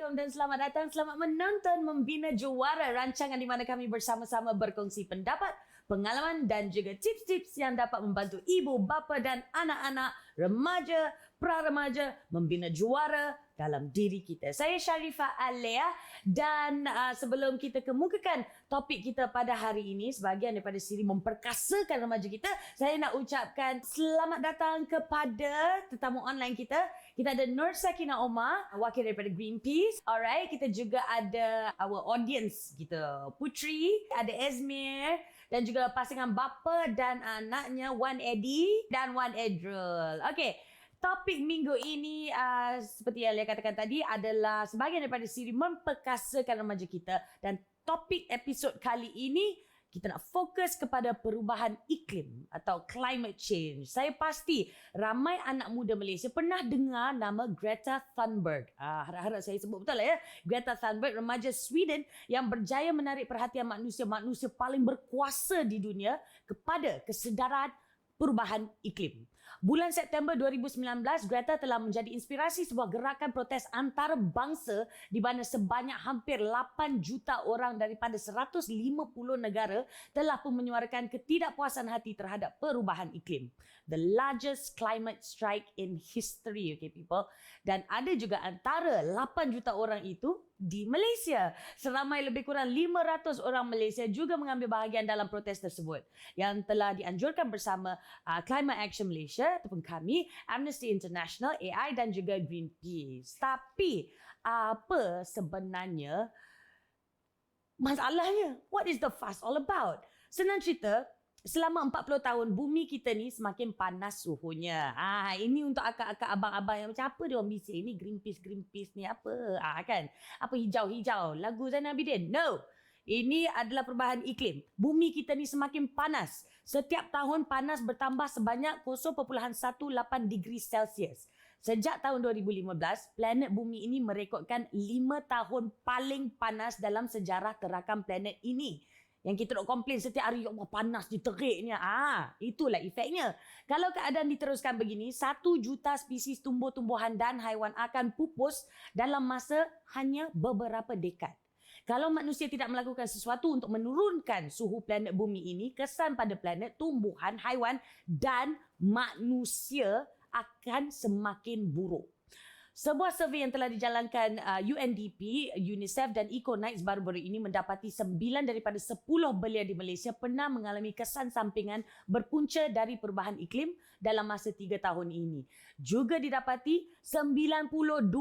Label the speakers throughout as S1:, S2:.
S1: Assalamualaikum dan selamat datang, selamat menonton Membina Juara, rancangan di mana kami bersama-sama berkongsi pendapat, pengalaman dan juga tips-tips yang dapat membantu ibu, bapa dan anak-anak, remaja, pra-remaja membina juara dalam diri kita. Saya Sharifah Alea dan sebelum kita kemukakan topik kita pada hari ini sebahagian daripada siri memperkasakan remaja kita, saya nak ucapkan selamat datang kepada tetamu online kita. Kita ada Nur Sakina Omar, wakil daripada Greenpeace. Alright, kita juga ada our audience kita, Putri, ada Esmir dan juga pasangan bapa dan anaknya, Wan Eddie dan Wan Edrul. Okay. Topik minggu ini seperti yang saya katakan tadi adalah sebahagian daripada siri memperkasakan remaja kita, dan topik episod kali ini kita nak fokus kepada perubahan iklim atau climate change. Saya pasti ramai anak muda Malaysia pernah dengar nama Greta Thunberg. Harap-harap saya sebut betul lah ya. Greta Thunberg, remaja Sweden yang berjaya menarik perhatian manusia paling berkuasa di dunia kepada kesedaran perubahan iklim. Bulan September 2019, Greta telah menjadi inspirasi sebuah gerakan protes antarabangsa di mana sebanyak hampir 8 juta orang daripada 150 negara telah pun menyuarakan ketidakpuasan hati terhadap perubahan iklim. The largest climate strike in history, okay people. Dan ada juga antara 8 juta orang itu di Malaysia. Seramai lebih kurang 500 orang Malaysia juga mengambil bahagian dalam protes tersebut yang telah dianjurkan bersama Climate Action Malaysia ataupun kami, Amnesty International, AI dan juga Greenpeace. Tapi apa sebenarnya masalahnya? What is the fuss all about? Senang cerita, selama 40 tahun bumi kita ni semakin panas suhunya. Ini untuk akak-akak abang-abang yang macam apa dia orang bising ni Greenpeace ni apa? Kan? Apa hijau-hijau lagu Zainal Abidin? No. Ini adalah perubahan iklim. Bumi kita ni semakin panas. Setiap tahun panas bertambah sebanyak 0.18 degree Celsius. Sejak tahun 2015, planet bumi ini merekodkan 5 tahun paling panas dalam sejarah terakam planet ini. Yang kita nak komplain setiap hari, ya Allah panas diteriknya. Itulah efeknya. Kalau keadaan diteruskan begini, 1 juta spesies tumbuh-tumbuhan dan haiwan akan pupus dalam masa hanya beberapa dekad. Kalau manusia tidak melakukan sesuatu untuk menurunkan suhu planet bumi ini, kesan pada planet, tumbuhan, haiwan dan manusia akan semakin buruk. Sebuah survei yang telah dijalankan UNDP, UNICEF dan Eco-Nights baru-baru ini mendapati 9 daripada 10 belia di Malaysia pernah mengalami kesan sampingan berpunca dari perubahan iklim dalam masa 3 tahun ini. Juga didapati 92%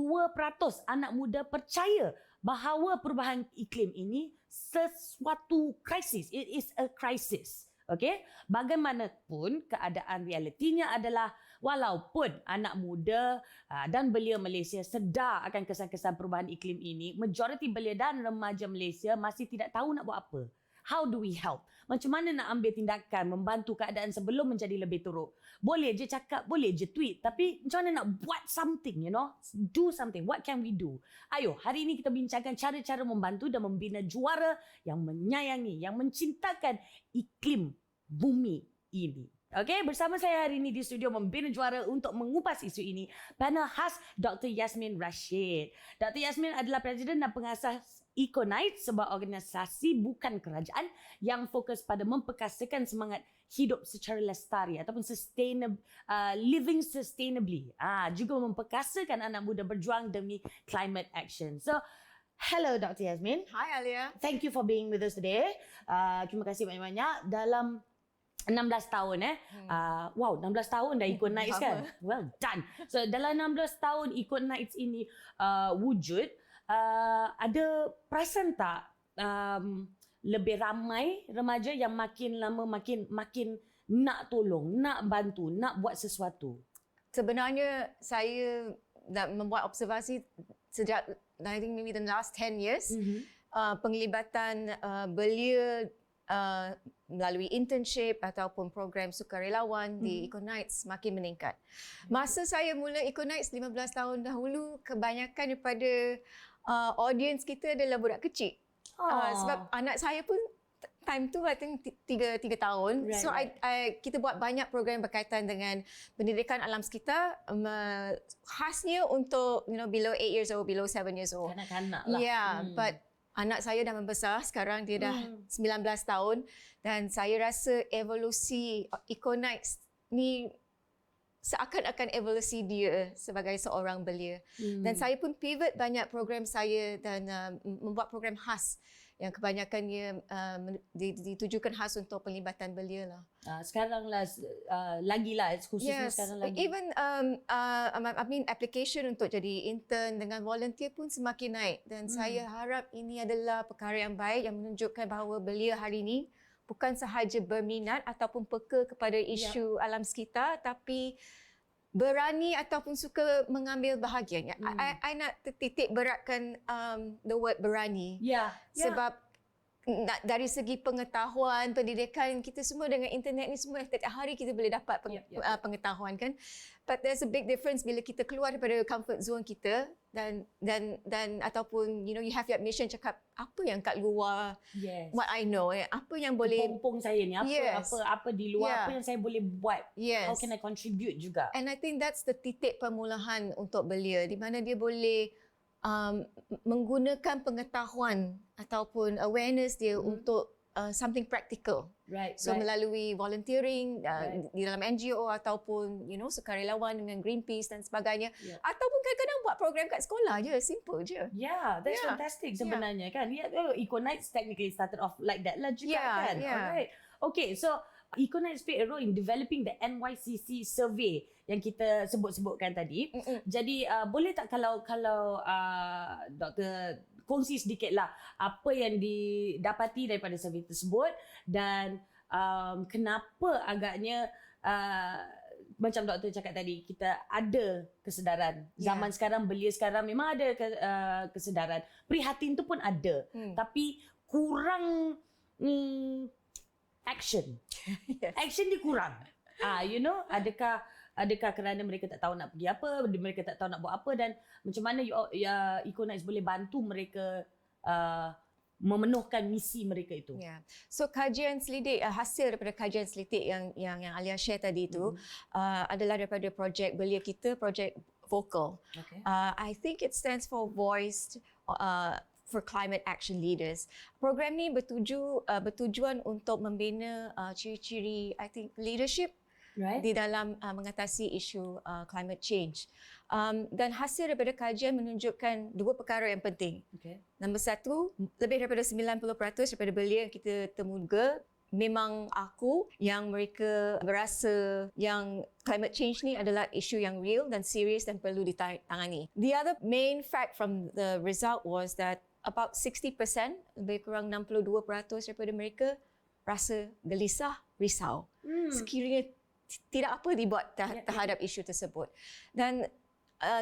S1: anak muda percaya bahawa perubahan iklim ini sesuatu krisis. It is a crisis. Okey, bagaimanapun keadaan realitinya adalah walaupun anak muda dan belia Malaysia sedar akan kesan-kesan perubahan iklim ini, majoriti belia dan remaja Malaysia masih tidak tahu nak buat apa. How do we help? Macam mana nak ambil tindakan membantu keadaan sebelum menjadi lebih teruk? Boleh je cakap, boleh je tweet, tapi macam mana nak buat something, you know? Do something. What can we do? Ayo, hari ini kita bincangkan cara-cara membantu dan membina juara yang menyayangi, yang mencintakan iklim bumi ini. Okey, bersama saya hari ini di studio Membina Juara untuk mengupas isu ini, panel khas Dr. Yasmin Rashid. Dr. Yasmin adalah Presiden dan Pengasas Eco-Nights, sebuah organisasi bukan kerajaan yang fokus pada memperkasakan semangat hidup secara lestari ataupun living sustainably. Juga memperkasakan anak muda berjuang demi climate action. So, hello Dr. Yasmin.
S2: Hi Alia.
S1: Thank you for being with us today. Terima kasih banyak-banyak. Dalam 16 tahun wow, 16 tahun dah Eco-Nights kan? Well done. So dalam 16 tahun Eco-Nights ini wujud, ada perasan tak lebih ramai remaja yang makin lama makin nak tolong, nak bantu, nak buat sesuatu?
S2: Sebenarnya saya dah membuat observasi sejak I think maybe the last 10 years. Penglibatan belia melalui internship ataupun program sukarelawan di Eco-Nights makin meningkat. Masa saya mula Eco-Nights 15 tahun dahulu, kebanyakan daripada audience kita adalah budak kecil. Sebab anak saya pun time tu I think 3 tahun.
S1: Right,
S2: So kita buat banyak program berkaitan dengan pendidikan alam sekitar, khasnya untuk below 8 years old, below 7 years old.
S1: Kanak-kanak lah.
S2: Yeah, but anak saya dah membesar, sekarang dia dah 19 tahun dan saya rasa evolusi Economics ni seakan-akan evolusi dia sebagai seorang belia. Dan saya pun pivot banyak program saya dan membuat program khas yang kebanyakannya ditujukan khas untuk pelibatan belia lah.
S1: Sekarang lah, lagi lah, khususnya sekarang lagi.
S2: Even application untuk jadi intern dengan volunteer pun semakin naik. Dan saya harap ini adalah perkara yang baik yang menunjukkan bahawa belia hari ini bukan sahaja berminat ataupun peka kepada isu alam sekitar, tapi berani ataupun suka mengambil bahagian. I nak titik beratkan the word berani. Sebab dari segi pengetahuan, pendidikan, kita semua dengan internet ni semua setiap hari kita boleh dapat pengetahuan kan. But there's a big difference bila kita keluar daripada comfort zone kita dan ataupun you have your mission cakap apa yang kat luar, what I know, apa yang boleh
S1: pompong saya ni, apa di luar, apa yang saya boleh buat, how can I contribute juga.
S2: And I think that's the titik permulaan untuk belia di mana dia boleh menggunakan pengetahuan ataupun awareness dia untuk something practical. So melalui volunteering di dalam NGO ataupun sukarelawan dengan Greenpeace dan sebagainya, ataupun kadang-kadang buat program kat sekolah je, simple je.
S1: That's fantastic sebenarnya kan. Economics technically started off like that lah juga kan. Alright. Okay, so Economics played a role in developing the NYCC survey yang kita sebut-sebutkan tadi. Jadi boleh tak kalau Dr. kongsi sedikitlah apa yang didapati daripada survey tersebut dan kenapa agaknya macam doktor cakap tadi, kita ada kesedaran. Zaman sekarang, belia sekarang memang ada kesedaran. Prihatin tu pun ada. Tapi kurang action. Action dia kurang. Adakah kerana mereka tak tahu nak pergi apa, mereka tak tahu nak buat apa, dan macam mana Economics boleh bantu mereka memenuhkan misi mereka itu.
S2: So kajian selidik, hasil daripada kajian selidik yang Alia share tadi itu adalah daripada projek belia kita, projek Vocal. I think it stands for Voice for Climate Action Leaders. Program ni bertujuan untuk membina ciri-ciri leadership di dalam mengatasi isu climate change. Dan hasil daripada kajian menunjukkan 2 perkara yang penting. Nombor 1, lebih daripada 90% daripada belia yang kita temukan memang yang mereka berasa yang climate change ni adalah isu yang real dan serius dan perlu ditangani. The other main fact from the result was that about 60%, lebih kurang 62% daripada mereka rasa gelisah, risau. Sekiranya tidak apa dibuat terhadap isu tersebut. Dan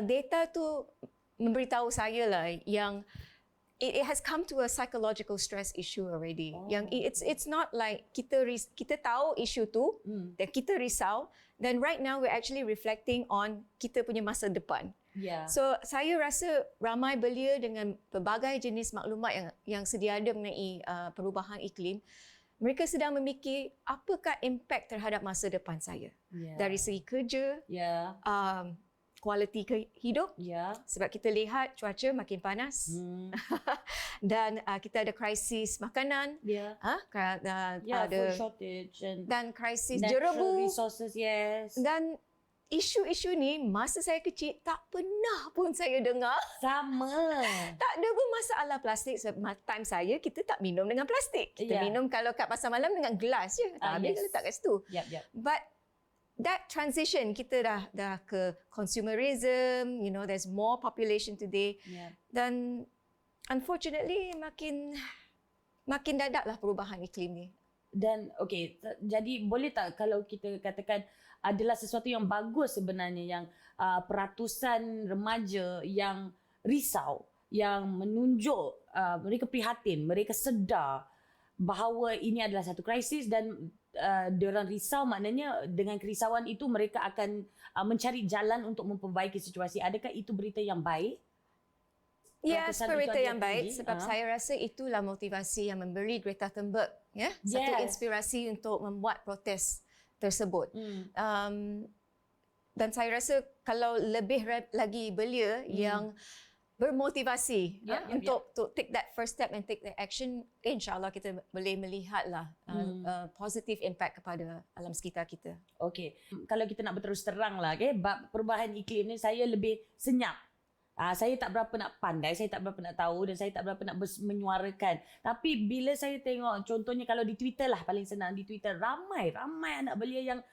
S2: data tu memberitahu saya lah yang it has come to a psychological stress issue already. Yang it's not like kita tahu isu tu dan kita risau, then right now we're actually reflecting on kita punya masa depan. So saya rasa ramai belia dengan pelbagai jenis maklumat yang sedia ada mengenai perubahan iklim, mereka sedang memikir apakah impak terhadap masa depan saya. Dari segi kerja, kualiti hidup, sebab kita lihat cuaca makin panas dan kita ada krisis makanan,
S1: ada food shortage
S2: dan krisis
S1: natural
S2: jerebu
S1: resources,
S2: dan isu-isu ni masa saya kecil tak pernah pun saya dengar.
S1: Sama.
S2: Tak ada pun masalah plastik. Sebab time saya, kita tak minum dengan plastik. Kita minum kalau kat pasar malam dengan gelas je. Habis letak kat situ. But that transition, kita dah ke consumerism, there's more population today. Dan unfortunately makin dadaklah perubahan iklim ni.
S1: Dan jadi boleh tak kalau kita katakan adalah sesuatu yang bagus sebenarnya yang peratusan remaja yang risau, yang menunjuk mereka prihatin, mereka sedar bahawa ini adalah satu krisis dan diorang risau, maknanya dengan kerisauan itu mereka akan mencari jalan untuk memperbaiki situasi. Adakah itu berita yang baik?
S2: Ya,
S1: kesan
S2: spirit
S1: itu ada
S2: yang baik
S1: tinggi.
S2: sebab saya rasa itulah motivasi yang memberi Greta Thunberg satu
S1: Yes.
S2: inspirasi untuk membuat protes tersebut. Dan saya rasa kalau lebih lagi belia yang bermotivasi untuk take that first step and take the action, insyaAllah kita boleh melihatlah positive impact kepada alam sekitar kita.
S1: Okey, kalau kita nak berterus terang lah, bab perubahan iklim ni saya lebih senyap. Saya tak berapa nak pandai, saya tak berapa nak tahu dan saya tak berapa nak menyuarakan. Tapi bila saya tengok, contohnya kalau di Twitter lah, paling senang di Twitter, ramai anak belia yang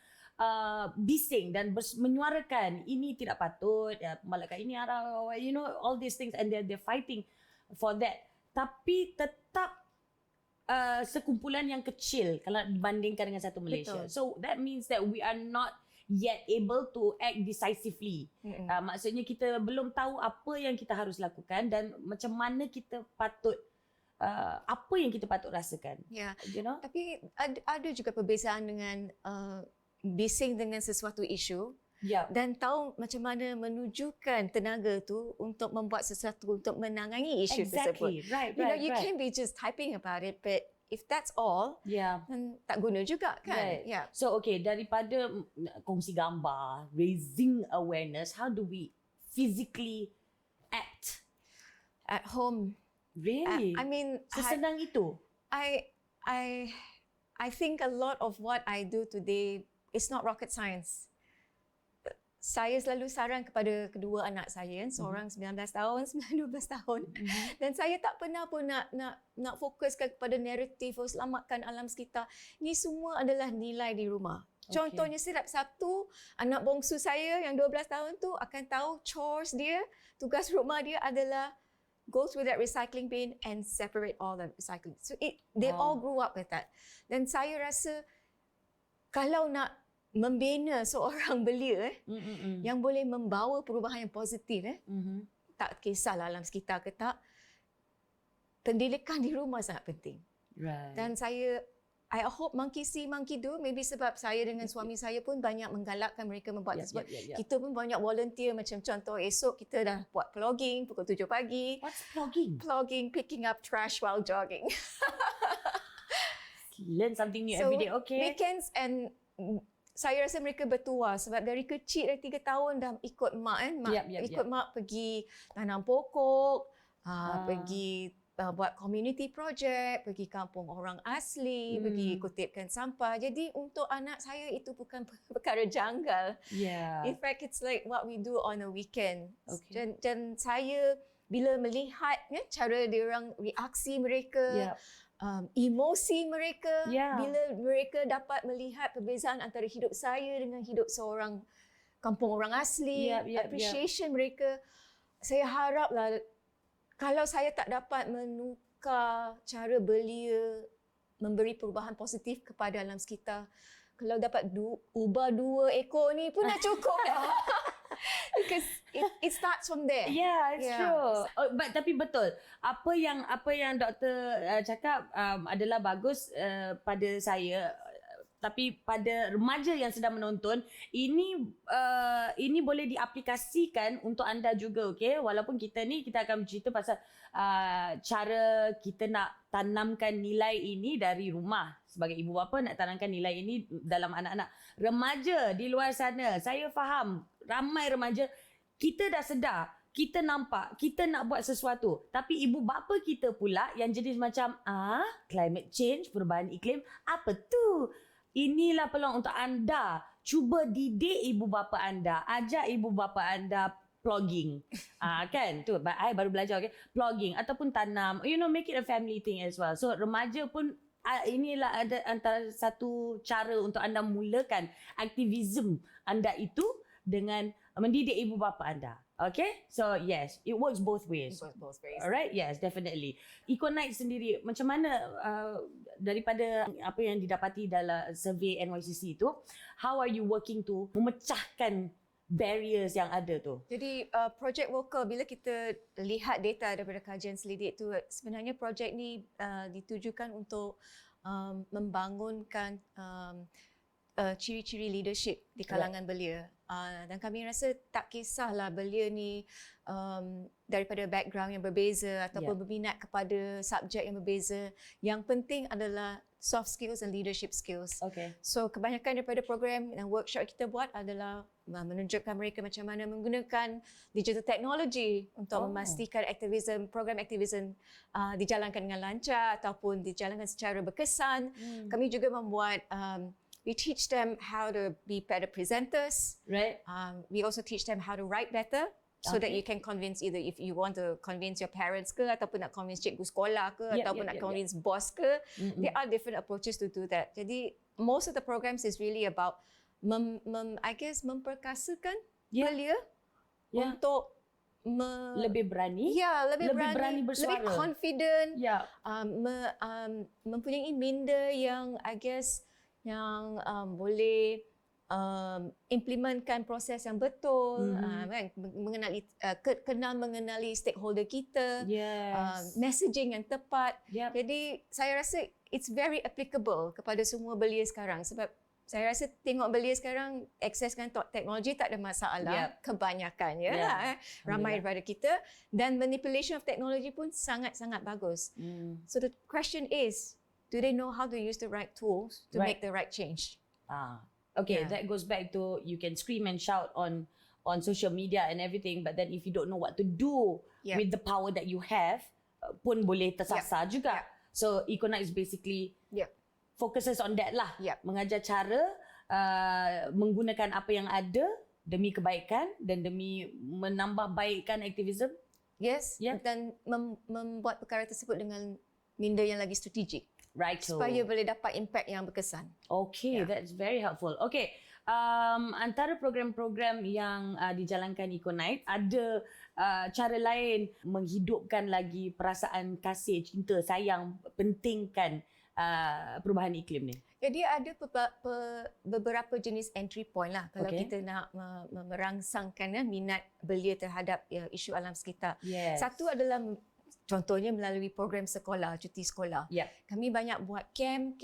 S1: bising dan menyuarakan ini tidak patut, pembalakan ini all these things, and they're fighting for that. Tapi tetap sekumpulan yang kecil kalau dibandingkan dengan satu Malaysia.
S2: Betul.
S1: So that means that we are not yet able to act decisively. Maksudnya kita belum tahu apa yang kita harus lakukan dan macam mana kita patut apa yang kita patut rasakan.
S2: Ya.
S1: You know?
S2: Tapi ada juga perbezaan dengan bising dengan sesuatu isu dan tahu macam mana menunjukkan tenaga tu untuk membuat sesuatu untuk menangani isu tersebut.
S1: Right.
S2: You can be just typing about it, but if that's all, then tak guna juga kan.
S1: Right. So okay, daripada kongsi gambar, raising awareness, how do we physically act
S2: at home?
S1: Really?
S2: I mean,
S1: sesenang itu.
S2: I think a lot of what I do today is not rocket science. Saya selalu saran kepada kedua anak saya, seorang 19 tahun, seorang 12 tahun. Dan saya tak pernah pun nak fokuskan kepada naratif selamatkan alam sekitar. Ini semua adalah nilai di rumah. Contohnya setiap Sabtu, anak bongsu saya yang 12 tahun tu akan tahu chores dia, tugas rumah dia adalah go through that recycling bin and separate all the recycling. So they all grew up with that. Dan saya rasa kalau nak membina seorang belia yang boleh membawa perubahan yang positif, tak kisahlah alam sekitar ke tak, pendidikan di rumah sangat penting.
S1: Right.
S2: Dan I hope monkey see, monkey do. Maybe sebab saya dengan suami saya pun banyak menggalakkan mereka membuat tersebut. Kita pun banyak volunteer, macam contoh esok kita dah buat plogging pukul 7 pagi.
S1: What's plogging?
S2: Plogging, picking up trash while jogging.
S1: Learn something new every day, okay.
S2: Weekends and saya rasa mereka bertuah sebab dari kecil, dari 3 tahun dah ikut mak kan. Ikut mak pergi tanam pokok, pergi buat community project, pergi kampung orang asli, pergi kutipkan sampah. Jadi untuk anak saya itu bukan perkara janggal. In fact, it's like what we do on a weekend. Okay. Dan saya bila melihat cara diorang reaksi mereka, emosi mereka, bila mereka dapat melihat perbezaan antara hidup saya dengan hidup seorang kampung orang asli, appreciation mereka, saya haraplah kalau saya tak dapat menukar cara belia memberi perubahan positif kepada alam sekitar, kalau dapat ubah 2 ekor ni pun dah cukup dah. Because it starts from there.
S1: Yeah, it's true. But tapi betul. Apa yang doktor cakap adalah bagus pada saya. Tapi pada remaja yang sedang menonton, ini boleh diaplikasikan untuk anda juga, okey? Walaupun kita akan bercerita pasal cara kita nak tanamkan nilai ini dari rumah. Sebagai ibu bapa nak tanamkan nilai ini dalam anak-anak. Remaja di luar sana, saya faham ramai remaja, kita dah sedar, kita nampak, kita nak buat sesuatu. Tapi ibu bapa kita pula yang jenis macam, climate change, perubahan iklim, apa tu? Inilah peluang untuk anda. Cuba didik ibu bapa anda. Ajak ibu bapa anda plogging. Kan? Tu, I baru belajar, okay? Plogging ataupun tanam. Make it a family thing as well. So, remaja pun inilah ada antara satu cara untuk anda mulakan aktivisme anda itu dengan mendidik ibu bapa anda. Okay? So, yes. It works both ways.
S2: It works both ways.
S1: Alright? Yes, definitely. Eco-Night sendiri, macam mana daripada apa yang didapati dalam survey NYCC itu, how are you working to memecahkan barriers yang ada tu?
S2: Jadi, projek vokal, bila kita lihat data daripada kajian selidik tu, sebenarnya projek ni ditujukan untuk membangunkan ciri-ciri leadership di kalangan belia. Dan kami rasa tak kisahlah belia ni daripada background yang berbeza ataupun berminat kepada subjek yang berbeza. Yang penting adalah soft skills and leadership skills.
S1: Okay.
S2: So kebanyakan daripada program dan workshop kita buat adalah menunjukkan mereka macam mana menggunakan digital technology untuk memastikan program aktivism dijalankan dengan lancar ataupun dijalankan secara berkesan. Kami juga membuat we teach them how to be better presenters.
S1: Right.
S2: We also teach them how to write better. So that you can convince either if you want to convince your parents ke ataupun nak convince cikgu sekolah ke ataupun nak convince boss ke. There are different approaches to do that. Jadi most of the programs is really about I guess memperkasakan belia untuk
S1: lebih berani.
S2: Lebih berani
S1: bersuara.
S2: lebih confident.
S1: Yeah.
S2: Mempunyai minda yang I guess yang boleh implementkan proses yang betul, kan? Kenal mengenali stakeholder kita, messaging yang tepat. Jadi saya rasa it's very applicable kepada semua belia sekarang sebab saya rasa tengok belia sekarang akseskan teknologi tak ada masalah. Kebanyakan ramai daripada kita dan manipulation of technology pun sangat-sangat bagus. So the question is, do they know how to use the right tools to make the right change?
S1: Okay, that goes back to you can scream and shout on social media and everything, but then if you don't know what to do with the power that you have, pun boleh tersasar juga. So Econaut is basically focuses on that lah. Mengajar cara menggunakan apa yang ada demi kebaikan dan demi menambah baikkan aktivism. Dan membuat perkara tersebut dengan minda yang lagi strategik. Right.
S2: Supaya boleh dapat impact yang berkesan.
S1: Okay, that's very helpful. Okay, antara program-program yang dijalankan Econaut, ada cara lain menghidupkan lagi perasaan kasih, cinta, sayang, pentingkan perubahan iklim ni?
S2: Jadi ada beberapa jenis entry point lah kalau kita nak merangsangkan minat belia terhadap isu alam sekitar. Satu adalah contohnya melalui program sekolah, cuti sekolah. Kami banyak buat camp.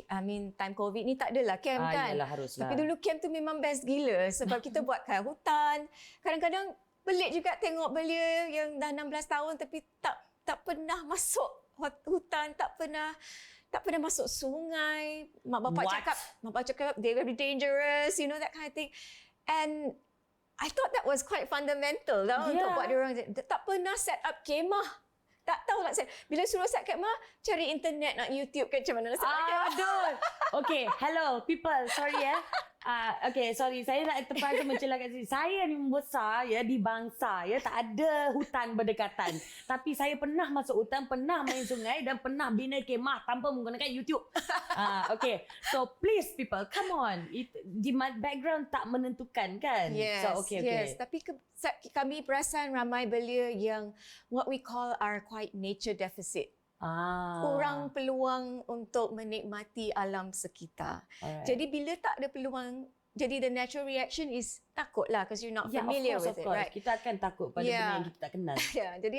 S2: Time COVID ni tak adalah camp kan.
S1: Yalah, haruslah.
S2: Tapi dulu camp tu memang best gila sebab kita buat kat hutan. Kadang-kadang pelik juga tengok belia yang dah 16 tahun tapi tak pernah masuk hutan, tak pernah masuk sungai. Mak bapak cakap they very dangerous, that kind of thing. And I thought that was quite fundamental untuk buat dia orang. Tak pernah set up kemah. Tak tahu nak set. Bila suruh set kemah, cari internet, nak YouTube ke macam mana nak set up kemah.
S1: Aduh. Okay, hello people. Sorry okay, sorry. Saya nak terpaksa mencela kat sini. Saya ni membesar di bangsa. Tak ada hutan berdekatan. Tapi saya pernah masuk hutan, pernah main sungai dan pernah bina kemah tanpa menggunakan YouTube. Okay. So please people, come on. Di background tak menentukan kan? So okay.
S2: Tapi kami perasan ramai belia yang what we call are quite nature deficit. Kurang peluang untuk menikmati alam sekitar. Jadi bila tak ada peluang, jadi the natural reaction is takut lah because you're not familiar with it, right?
S1: Kita akan takut pada benda yang kita tak kenal.
S2: Jadi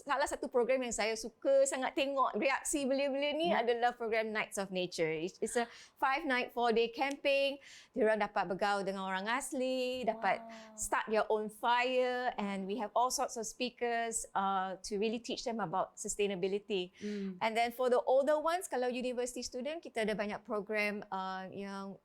S2: salah satu program yang saya suka sangat tengok reaksi belia-belia ni adalah program Nights of Nature. It's a 5-night 4-day camping. Diorang dapat bergaul dengan orang asli, dapat start their own fire, and we have all sorts of speakers to really teach them about sustainability. And then for the older ones, kalau university student, kita ada banyak program yang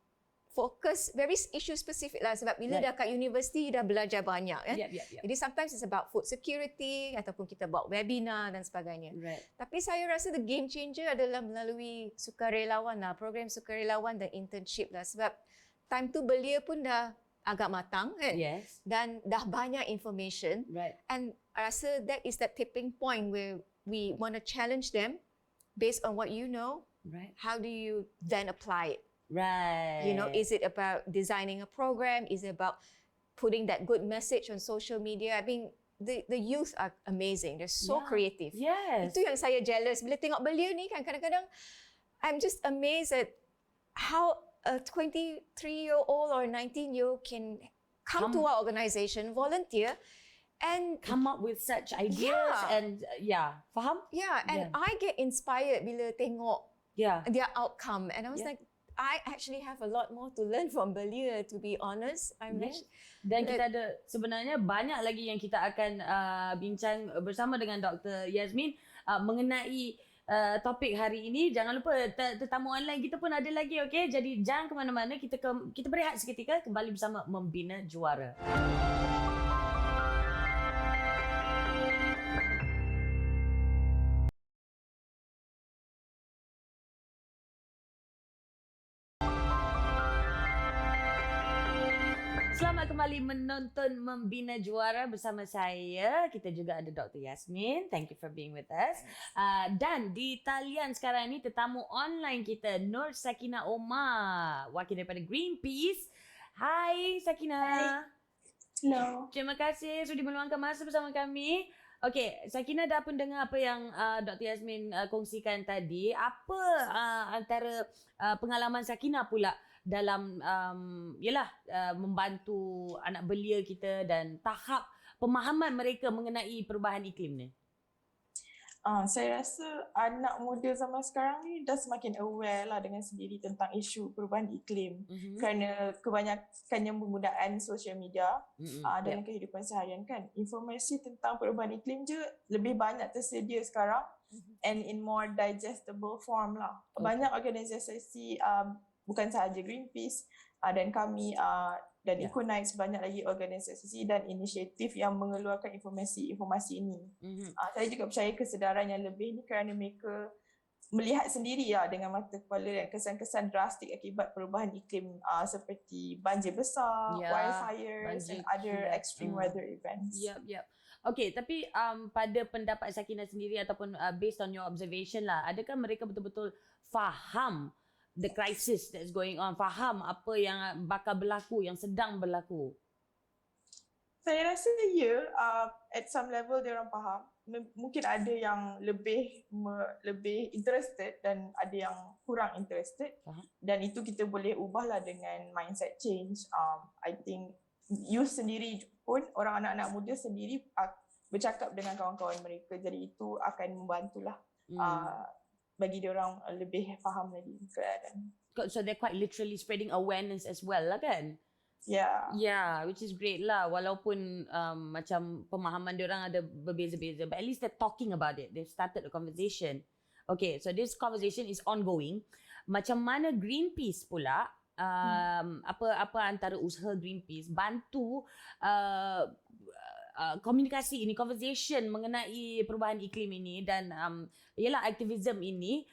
S2: fokus very issue specific lah sebab bila dah kat universiti dah belajar banyak kan. Jadi sometimes it's about food security ataupun kita buat webinar dan sebagainya. Tapi saya rasa the game changer adalah melalui sukarelawan lah, program sukarelawan dan internship lah sebab time tu belia pun dah agak matang kan. Dan dah banyak information. And I rasa that is that tipping point where we want to challenge them based on what you know. How do you then apply it? Is it about designing a program? Is it about putting that good message on social media? I mean, the youth are amazing. They're so creative. Itu yang saya jealous. Bila tengok belia ni kan, kadang-kadang I'm just amazed at how a 23-year-old or 19-year-old can come to our organization, volunteer, and
S1: come up with such ideas and faham?
S2: And I get inspired bila tengok their outcome, and I was like, I actually have a lot more to learn from Belia, to be honest.
S1: Dan kita ada sebenarnya banyak lagi yang kita akan bincang bersama dengan Dr. Yasmin mengenai topik hari ini. Jangan lupa tetamu online kita pun ada lagi, okey? Jadi jangan ke mana-mana, kita berehat seketika, kembali bersama Membina Juara. Selamat kembali menonton Membina Juara bersama saya. Kita juga ada Dr. Yasmin. Thank you for being with us. Dan di talian sekarang ni tetamu online kita, Nur Sakina Omar, wakil daripada Greenpeace. Hai Sakina.
S3: Hai. Hello.
S1: Terima kasih sudi meluangkan masa bersama kami. Okey, Sakina dah pun dengar apa yang Dr. Yasmin kongsikan tadi. Apa antara pengalaman Sakina pula dalam membantu anak belia kita dan tahap pemahaman mereka mengenai perubahan iklim ni?
S3: Saya rasa anak muda zaman sekarang ni dah semakin aware lah dengan sendiri tentang isu perubahan iklim. Kerana kebanyakannya penggunaan sosial media dalam kehidupan seharian kan. Informasi tentang perubahan iklim je lebih banyak tersedia sekarang and in more digestible form lah. Banyak organisasi bukan sahaja Greenpeace dan kami dan Economics, banyak lagi organisasi dan inisiatif yang mengeluarkan informasi ini. Saya juga percaya kesedaran yang lebih ni kerana mereka melihat sendiri dengan mata kepala dan kesan-kesan drastik akibat perubahan iklim seperti banjir besar, wildfires and other extreme weather events.
S1: Yep. Okay, tapi pada pendapat Sakina sendiri ataupun based on your observation lah, adakah mereka betul-betul faham the crisis that's going on, faham apa yang bakal berlaku, yang sedang berlaku?
S3: Saya rasa at some level dia orang faham. Mungkin ada yang lebih interested dan ada yang kurang interested. Dan itu kita boleh ubahlah dengan mindset change. I think youth sendiri pun, orang anak-anak muda sendiri bercakap dengan kawan-kawan mereka. Jadi itu akan membantulah bagi dia orang lebih faham lagi keadaan.
S1: So they're quite literally spreading awareness as well lah kan? Yeah, which is great lah. Walaupun macam pemahaman dia orang ada berbeza-beza, but at least they're talking about it. They've started a conversation. Okay, so this conversation is ongoing. Macam mana Greenpeace pula, apa antara usaha Greenpeace bantu komunikasi ini, conversation mengenai perubahan iklim ini dan aktivism ini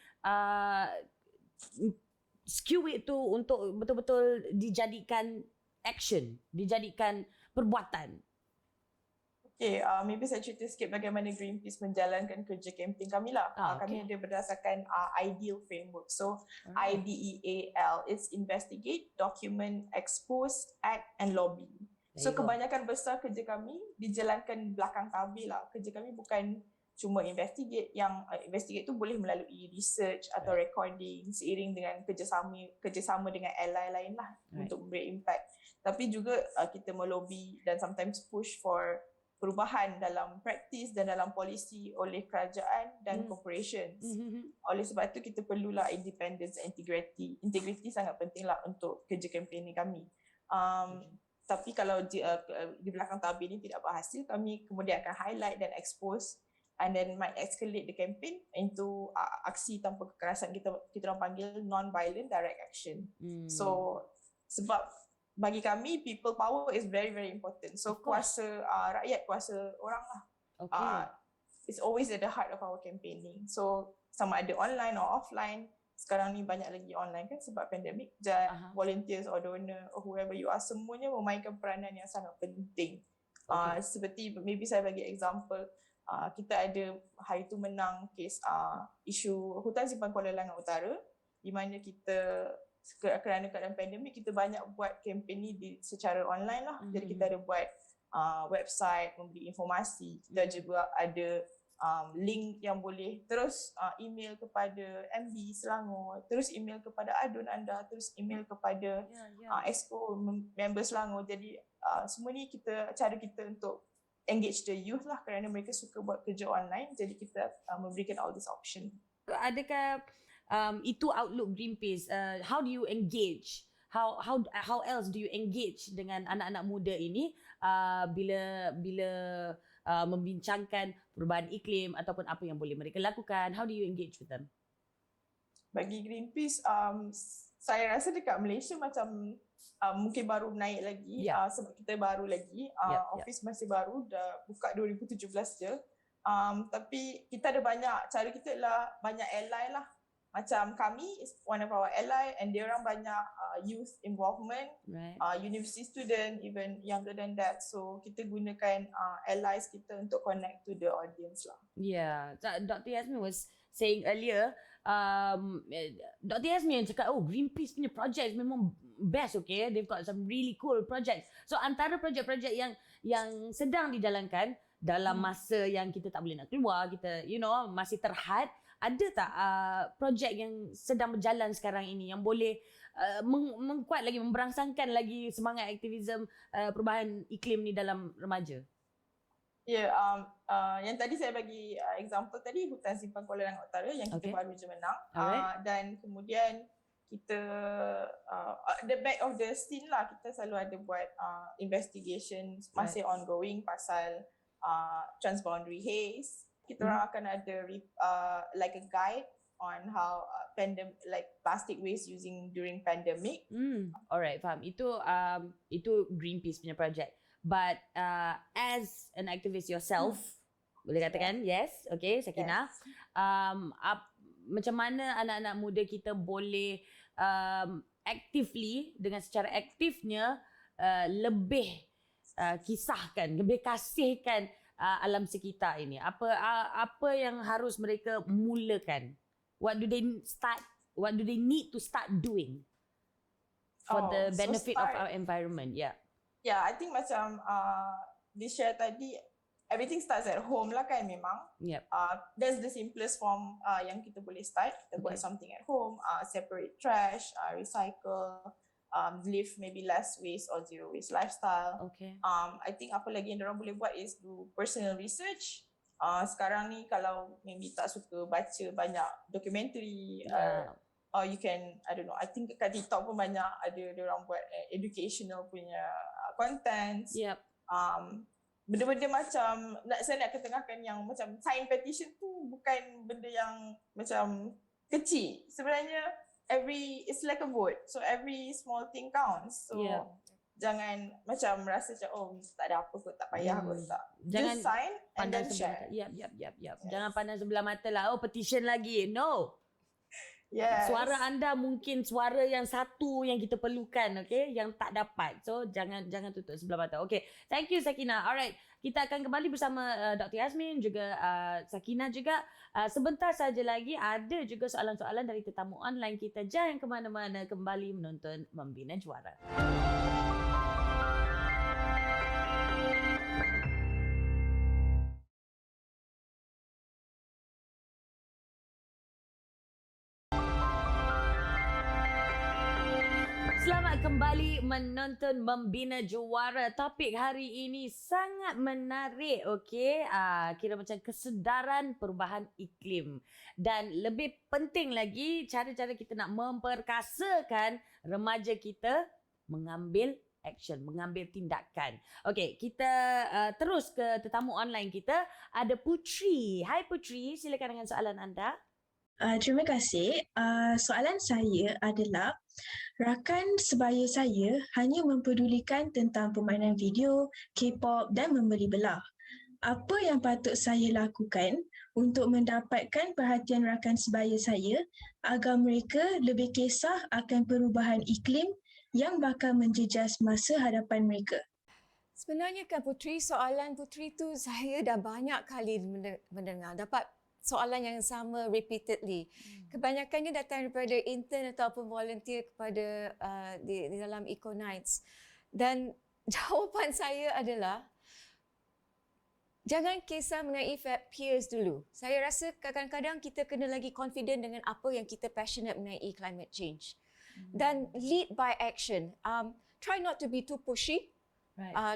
S1: skew itu untuk betul-betul dijadikan action, dijadikan perbuatan.
S3: Okay, maybe saya cerita sikit bagaimana Greenpeace menjalankan kerja kempen kami lah. Kami ada berdasarkan IDEAL framework. So IDEAL, it's investigate, document, expose, act and lobby. So kebanyakan besar kerja kami dijalankan belakang tabir lah. Kerja kami bukan cuma investigate, yang investigate tu boleh melalui research atau recording seiring dengan kerjasama dengan ally lain lah untuk memberi impact. Tapi juga kita melobi dan sometimes push for perubahan dalam praktis dan dalam polisi oleh kerajaan dan corporations. Oleh sebab tu kita perlulah independence and integrity. Integrity sangat penting lah untuk kerja kempen ni kami. Tapi kalau di belakang tabir ni tidak berhasil, kami kemudian akan highlight dan expose and then might escalate the campaign into aksi tanpa kekerasan. Kita orang panggil non-violent direct action. So sebab bagi kami people power is very very important. So kuasa rakyat, kuasa orang lah. It's always at the heart of our campaigning. So sama ada online or offline. Sekarang ni banyak lagi online kan sebab pandemik. Volunteers or donor or whoever you are, semuanya memainkan peranan yang sangat penting. Seperti maybe saya bagi example, kita ada hari tu menang kes isu hutan simpan Kuala Langat Utara, di mana kita kerana keadaan pandemik kita banyak buat kempen ni secara online lah. Jadi kita ada buat website memberi informasi. Kita juga ada link yang boleh terus email kepada MB Selangor, terus email kepada adun anda, terus email kepada exco member Selangor. Jadi semua ni cara kita untuk engage the youth lah, kerana mereka suka buat kerja online. Jadi kita memberikan all this option.
S1: Adakah itu outlook Greenpeace. How do you engage? How else do you engage dengan anak-anak muda ini bila membincangkan perubahan iklim ataupun apa yang boleh mereka lakukan? How do you engage with them?
S3: Bagi Greenpeace, saya rasa dekat Malaysia macam mungkin baru naik lagi sebab kita baru lagi. Office masih baru, dah buka 2017 je. Tapi kita ada banyak, cara kita adalah banyak ally lah. Macam kami is one of our ally and dia orang banyak youth involvement, university student, even younger than that. So kita gunakan allies kita untuk connect to the audience lah.
S1: Yeah, Dr. Yasmin was saying earlier, Dr. Yasmin cakap, Greenpeace punya project memang best, okay? They've got some really cool projects. So antara projek-projek yang sedang dijalankan dalam masa yang kita tak boleh nak keluar, kita masih terhad, ada tak projek yang sedang berjalan sekarang ini yang boleh mengkuat lagi, memberangsangkan lagi semangat aktivisme perubahan iklim ni dalam remaja?
S3: Yang tadi saya bagi example tadi, Hutan Simpan Kuala Langat Utara yang kita baru je menang. Dan kemudian kita, the back of the scene lah, kita selalu ada buat investigation masih ongoing pasal transboundary haze. Kita orang akan ada like a guide on how plastic waste using during pandemic.
S1: Alright, faham. Itu Greenpeace punya project. But as an activist yourself, boleh katakan yes, okay, Sakina.
S3: Yes.
S1: Macam mana anak-anak muda kita boleh actively, dengan secara aktifnya lebih kisahkan, lebih kasihkan alam sekitar ini? Apa yang harus mereka mulakan? What do they need to start doing for the benefit of our environment?
S3: Yeah, I think macam di share tadi, everything starts at home lah kan memang. That's the simplest form yang kita boleh start. Kita buat something at home, separate trash, recycle, live maybe less waste or zero waste lifestyle. I think apa lagi yang diorang boleh buat is do personal research. Sekarang ni kalau maybe tak suka baca banyak dokumentari, or you can, I don't know, I think kat TikTok pun banyak ada diorang buat educational punya contents. Benda-benda macam, saya nak ketengahkan yang macam sign petition tu bukan benda yang macam kecil. Sebenarnya it's like a vote. So every small thing counts. So jangan macam rasa macam tak ada apa kot, tak payah kot, tak.
S1: Jangan
S3: just sign and then share.
S1: Jangan pandang sebelah mata lah, petition lagi. No. Suara anda mungkin suara yang satu yang kita perlukan, okay, yang tak dapat. So jangan tutup sebelah mata. Okay, thank you Sakina. Alright, kita akan kembali bersama Dr. Yasmin juga Sakina juga. Sebentar saja lagi ada juga soalan-soalan dari tetamu online kita. Jangan ke mana-mana, kembali menonton Membina Juara. Selamat kembali menonton Membina Juara. Topik hari ini sangat menarik, okey. Kira macam kesedaran perubahan iklim. Dan lebih penting lagi, cara-cara kita nak memperkasakan remaja kita mengambil action, mengambil tindakan. Okey, kita terus ke tetamu online kita. Ada Putri. Hai Putri, silakan dengan soalan anda.
S4: Terima kasih. Soalan saya adalah, rakan sebaya saya hanya mempedulikan tentang permainan video, K-pop dan membeli belah. Apa yang patut saya lakukan untuk mendapatkan perhatian rakan sebaya saya agar mereka lebih kisah akan perubahan iklim yang bakal menjejas masa hadapan mereka?
S2: Sebenarnya kan Putri, soalan Putri tu saya dah banyak kali mendengar. Dapat soalan yang sama repeatedly. Kebanyakannya datang daripada intern ataupun volunteer kepada di dalam Eco Nights. Dan jawapan saya adalah, jangan kisah mengenai peers dulu. Saya rasa kadang-kadang kita kena lagi confident dengan apa yang kita passionate mengenai climate change. Dan lead by action. Try not to be too pushy.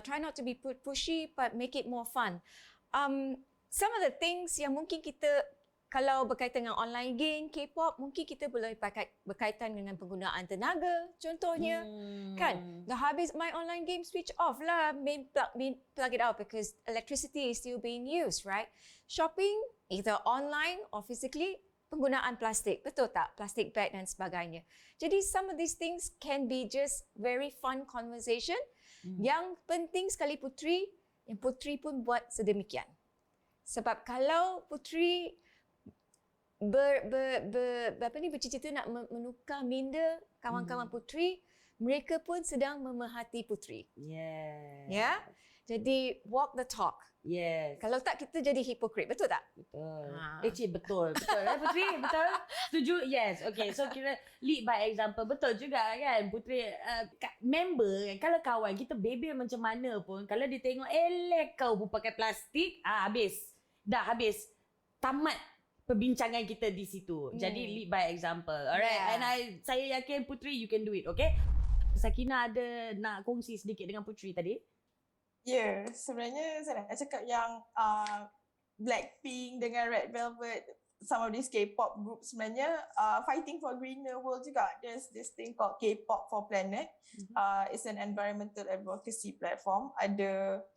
S2: Try not to be pushy, but make it more fun. Some of the things yang mungkin kita kalau berkaitan dengan online game, K-pop, mungkin kita boleh berkaitan dengan penggunaan tenaga, contohnya. Kan? Dah habis main online game, switch off lah. Plug it out because electricity is still being used, right? Shopping, either online or physically, penggunaan plastik. Betul tak? Plastic bag dan sebagainya. Jadi some of these things can be just very fun conversation. Yang penting sekali Putri, yang Putri pun buat sedemikian. Sebab kalau Putri bercita-cita nak menukar minda kawan-kawan Putri, mereka pun sedang memerhati Putri.
S1: Yes.
S2: Ya? Jadi walk the talk.
S1: Yes.
S2: Kalau tak kita jadi hipokrit, betul tak?
S1: Betul. Betul. Betul Putri? Betul? Setuju? Yes. Okay, so kira lead by example. Betul juga kan Putri. Member kan, kalau kawan kita bebel macam mana pun, kalau dia tengok kau pun pakai plastik, habis. Dah habis. Tamat perbincangan kita di situ. Jadi lead by example. Alright.
S2: Yeah.
S1: And saya yakin Putri you can do it. Okay? Sakina ada nak kongsi sedikit dengan Putri tadi?
S3: Ya, sebenarnya saya nak cakap yang Blackpink dengan Red Velvet, some of these K-pop groups sebenarnya fighting for a greener world juga. There's this thing called K-pop for Planet. It's an environmental advocacy platform. Ada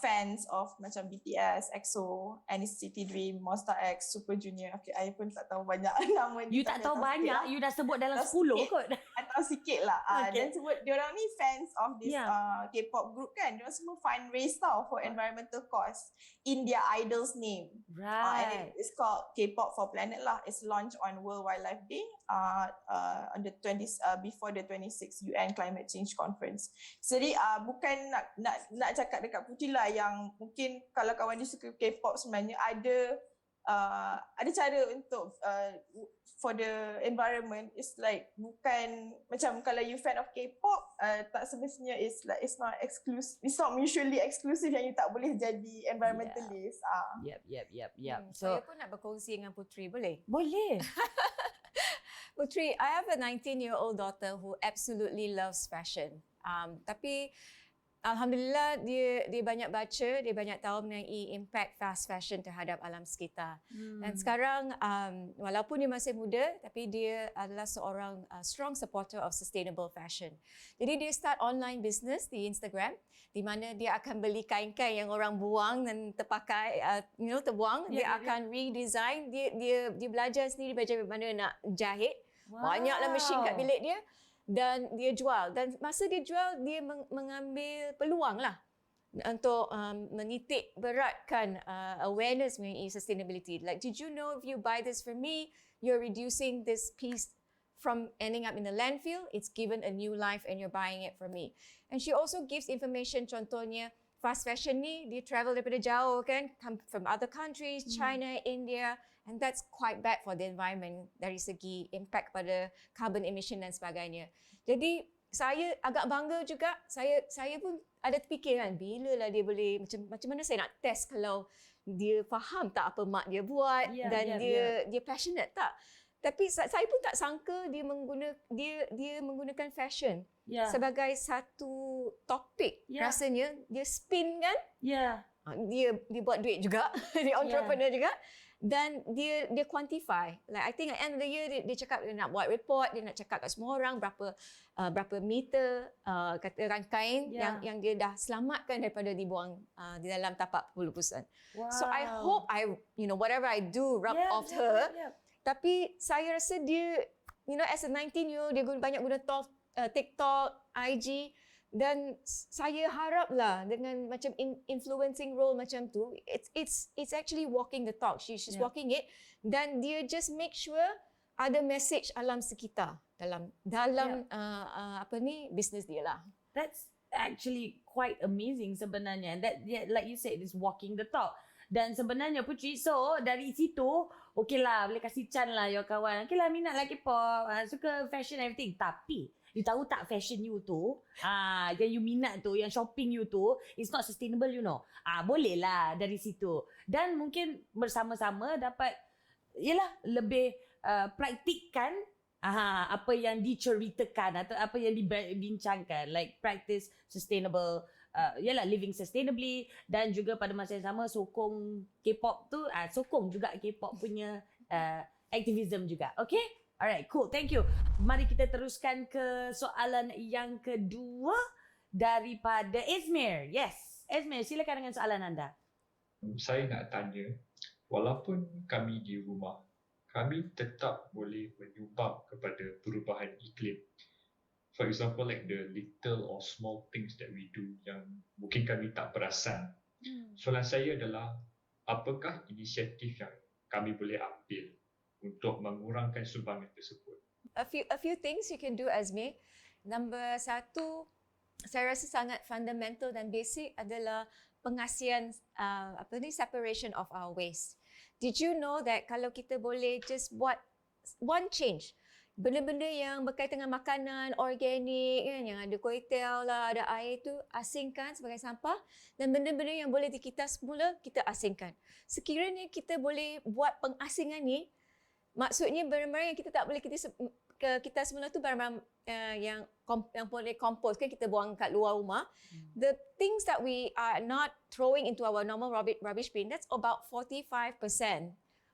S3: fans of macam BTS, EXO, NCT Dream, Monster X, Super Junior. Okay, I pun tak tahu banyak nama ni.
S1: You tak tahu banyak, you dah sebut dalam 10 kot.
S3: Atau sikit lah. Dan sebut diorang ni fans of this K-pop group kan. Diorang semua fundraise tau for environmental cause in their idol's name.
S1: Right.
S3: And it's called K-pop for Planet lah. It's launched on World Wildlife Day on the 20th before the 26th UN Climate Change Conference. Jadi bukan nak cakap dekat Putri lah yang mungkin kalau kawan dia suka K-pop sebenarnya ada cara untuk for the environment. It's like bukan macam kalau you fan of K-pop tak semestinya it's not exclusive, it's not mutually exclusive yang you tak boleh jadi environmentalist.
S1: Yep.
S2: So, saya pun nak berkongsi dengan Putri, boleh?
S1: Boleh.
S2: Putri, I have a 19-year-old daughter who absolutely loves fashion. Tapi alhamdulillah dia banyak baca, dia banyak tahu mengenai impact fast fashion terhadap alam sekitar. Dan sekarang walaupun dia masih muda tapi dia adalah seorang strong supporter of sustainable fashion. Jadi dia start online business di Instagram di mana dia akan beli kain-kain yang orang buang dan terpakai terbuang, dia akan redesign, dia belajar sendiri bagaimana nak jahit. Banyaklah mesin kat bilik dia. Dan dia jual. Dan masa dia jual, dia mengambil peluang lah untuk menitik beratkan awareness mengenai sustainability. Like, did you know if you buy this from me, you're reducing this piece from ending up in the landfill? It's given a new life and you're buying it from me. And she also gives information, contohnya, fast fashion ni, dia travel daripada jauh kan, come from other countries, China, India. And that's quite bad for the environment dari segi impact pada carbon emission dan sebagainya. Jadi saya agak bangga juga. Saya pun ada terfikir kan, bila lah dia boleh, macam mana saya nak test kalau dia faham tak apa mak dia buat dan dia passionate tak. Tapi saya pun tak sangka dia menggunakan fashion sebagai satu topik. Rasanya dia spin kan? Dia buat duit juga, dia entrepreneur juga. Dan dia quantify. Like I think at the end of the year dia cakap dia nak buat report, dia nak cakap kat semua orang berapa meter katakan kain yang dia dah selamatkan daripada dibuang di dalam tapak puluh-pulusan. So I hope whatever I do rub off her. Tapi saya rasa dia as a 19-year-old dia banyak guna TikTok, IG. Dan saya haraplah dengan macam influencing role macam tu, it's actually walking the talk. She's walking it, dan dia just make sure ada message alam sekitar dalam bisnes dia lah.
S1: That's actually quite amazing sebenarnya. That like you said, is walking the talk. Dan sebenarnya Putri, so dari situ, okay lah, boleh kasih chance lah your kawan. Okay lah, minat lah K-pop, suka fashion everything. Tapi you tahu tak fashion you tu, yang you minat tu, yang shopping you tu, it's not sustainable boleh lah dari situ. Dan mungkin bersama-sama dapat, lebih praktikkan apa yang diceritakan atau apa yang dibincangkan. Like practice sustainable, living sustainably, dan juga pada masa yang sama sokong K-pop tu, sokong juga K-pop punya activism juga. Okay? Alright, cool. Thank you. Mari kita teruskan ke soalan yang kedua daripada Izmir. Yes, Izmir, silakan dengan soalan anda.
S5: Saya nak tanya, walaupun kami di rumah, kami tetap boleh menyumbang kepada perubahan iklim. For example, like the little or small things that we do yang mungkin kami tak perasan. Soalan saya adalah, apakah inisiatif yang kami boleh ambil untuk mengurangkan sumbangan tersebut?
S2: A few things you can do, Azmi. Number satu, saya rasa sangat fundamental dan basic adalah pengasihan separation of our waste. Did you know that kalau kita boleh just buat one change, benda-benda yang berkaitan dengan makanan organik kan, yang ada kuih tel lah, ada air tu, asingkan sebagai sampah, dan benda-benda yang boleh dikitas semula, kita asingkan. Sekiranya kita boleh buat pengasingan ni, maksudnya barang-barang yang kita tak boleh kita semula tu barang-barang yang boleh kompos kan, kita buang kat luar rumah. The things that we are not throwing into our normal rubbish bin, that's about 45%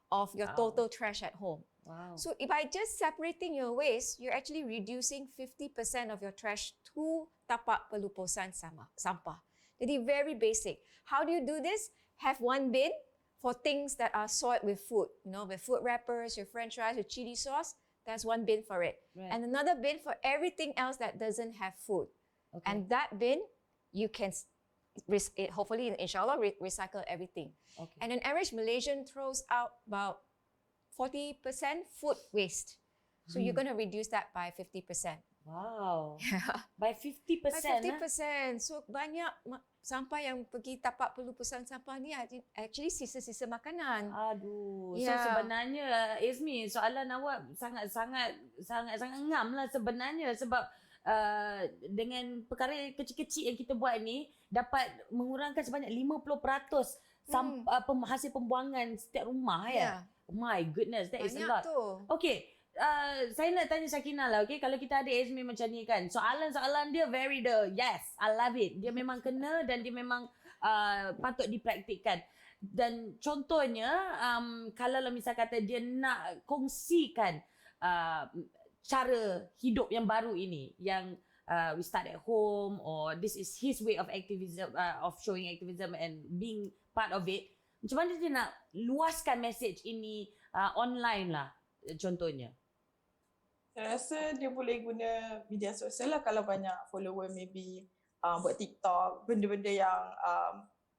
S2: of your total trash at home.
S1: Wow.
S2: So by just separating your waste, you're actually reducing 50% of your trash to tapak pelupusan sampah. Jadi very basic. How do you do this? Have one bin for things that are soiled with food, with food wrappers, your french fries, your chili sauce. There's one bin for it.
S1: Right.
S2: And another bin for everything else that doesn't have food.
S1: Okay.
S2: And that bin, you can hopefully, inshallah, recycle everything.
S1: Okay.
S2: And an average Malaysian throws out about 40% food waste. So you're going to reduce that by 50%.
S1: Wow. By 50%.
S2: By 50%. So banyak sampah yang pergi tapak pelupusan sampah ni actually sisa-sisa makanan.
S1: Aduh.
S2: Yeah.
S1: So sebenarnya Izmi, soalan awak sangat ngam lah sebenarnya, sebab dengan perkara kecil-kecil yang kita buat ni dapat mengurangkan sebanyak 50% hasil pembuangan setiap rumah ya. Oh my goodness, that is a lot.
S2: Tu.
S1: Okay. Saya nak tanya Sakinah lah, okay? Kalau kita ada Izmi macam ni kan, soalan-soalan dia yes, I love it. Dia memang kena dan dia memang patut dipraktikkan. Dan contohnya, kalau misal kata dia nak kongsikan cara hidup yang baru ini, yang we start at home, or this is his way of activism, of showing activism and being part of it, macam mana dia nak luaskan message ini online lah, contohnya?
S3: Saya rasa dia boleh guna media sosial lah, kalau banyak follower, maybe buat TikTok, benda-benda yang